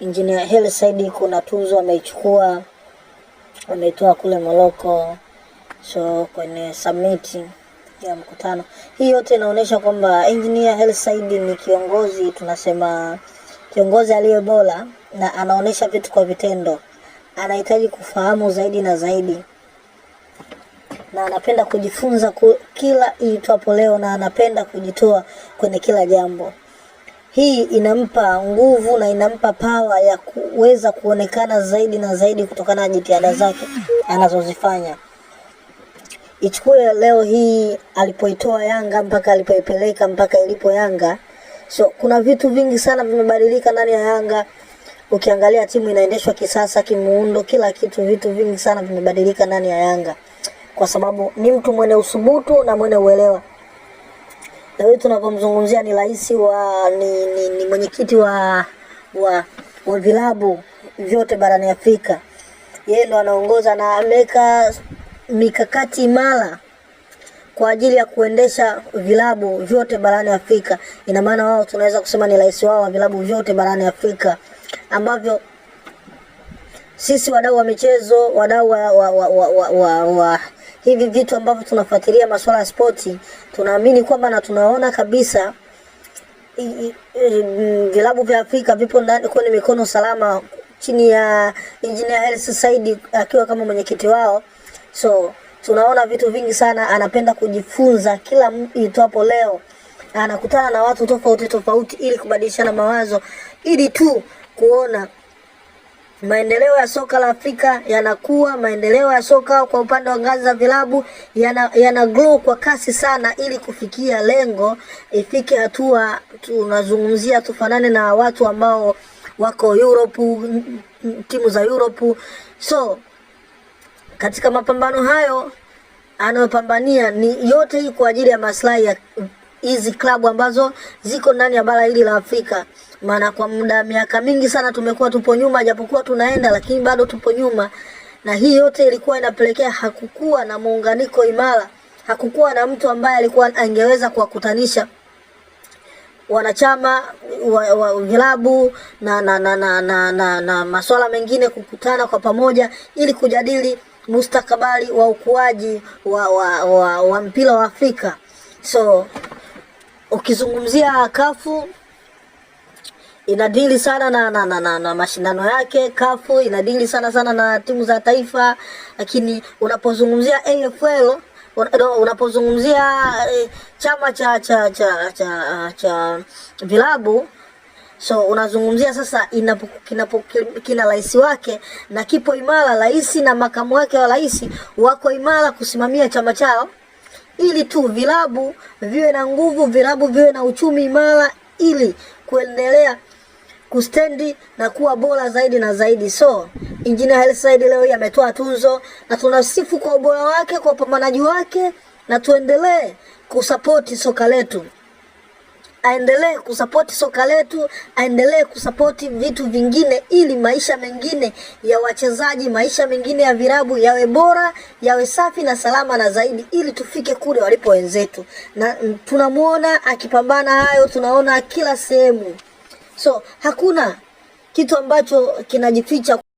Engineer Hersi Said kuna tuzo ameichukua, ameitoa kule Morocco, so kwenye summit ya mkutano. Hii yote inaonyesha kwamba Engineer Hersi Said ni kiongozi, tunasema kiongozi aliye bora, na anaonesha vitu kwa vitendo. Anahitaji kufahamu zaidi na zaidi, na anapenda kujifunza kila iitwapo leo, na anapenda kujitoa kwenye kila jambo. Hii inampa nguvu na inampa power ya kuweza kuonekana zaidi na zaidi kutokana na jitihada zake anazozifanya. Ichukue leo hii alipoitoa Yanga mpaka alipoipeleka mpaka ilipo Yanga. So kuna vitu vingi sana vimebadilika ndani ya Yanga. Ukiangalia timu inaendeshwa kisasa, kimuundo, kila kitu, vitu vingi sana vimebadilika ndani ya Yanga. Kwa sababu ni mtu mwenye usubutu na mwenye uelewa. Leo tunapomzungumzia ni rais wa ni mwenyekiti wa vilabu vyote barani Afrika. Yeye ndo anaongoza na ameweka mikakati imara kwa ajili ya kuendesha vilabu vyote barani Afrika. Ina maana wao tunaweza kusema ni rais wao wa vilabu vyote barani Afrika, ambavyo sisi wadau wa michezo, wadau wa hivi vitu ambavyo tunafuatilia masuala ya sporti, tunaamini kwamba na tunaona kabisa vilabu vya Afrika vipo ndani kwenye mikono salama chini ya Engineer Hersi Said akiwa kama mwenyekiti wao. So tunaona vitu vingi sana, anapenda kujifunza kila itwapo leo. Anakutana na watu tofauti ili kubadilishana mawazo, ili tu kuona maendeleo ya soka la Afrika yanakuwa, maendeleo ya soka kwa upande wa ngazi za vilabu yana grow kwa kasi sana, ili kufikia lengo, ifike hatua tunazungumzia tufanane na watu ambao wako Europe, timu za Europe. So katika mapambano hayo anayopambania ni yote hii kwa ajili ya maslahi ya hizi klabu ambazo ziko ndani ya bara hili la Afrika. Maana kwa muda miaka mingi sana tumekuwa tupo nyuma, japokuwa tunaenda lakini bado tupo nyuma. Na hii yote ilikuwa inapelekea hakukuwa na muunganiko imara, hakukuwa na mtu ambaye alikuwa angeweza kuwakutanisha wanachama wa vilabu na masuala mengine, kukutana kwa pamoja ili kujadili mustakabali wa ukuaji wa mpira wa Afrika. So ukizungumzia kafu inadili sana na mashindano yake, kafu inadili sana na timu za taifa, lakini unapozungumzia AFL, unapozungumzia chama cha vilabu, so unazungumzia sasa kina rais wake na kipo imara, rais na makamu wake wa rais wako imara kusimamia chama chao, ili tu vilabu viwe na nguvu, vilabu viwe na uchumi imara, ili kuendelea kustendi na kuwa bora zaidi na zaidi. So Engineer Hersi Said leo hii ametoa tuzo, na tunasifu kwa ubora wake, kwa upambanaji wake, na tuendelee kusapoti soka letu. Aendelee kusapoti soka letu, aendelee kusapoti vitu vingine, ili maisha mengine ya wachezaji, maisha mengine ya vilabu yawe bora, yawe safi na salama na zaidi, ili tufike kule walipo wenzetu. Na tunamuona akipambana hayo, tunaona kila sehemu. So hakuna kitu ambacho kinajificha.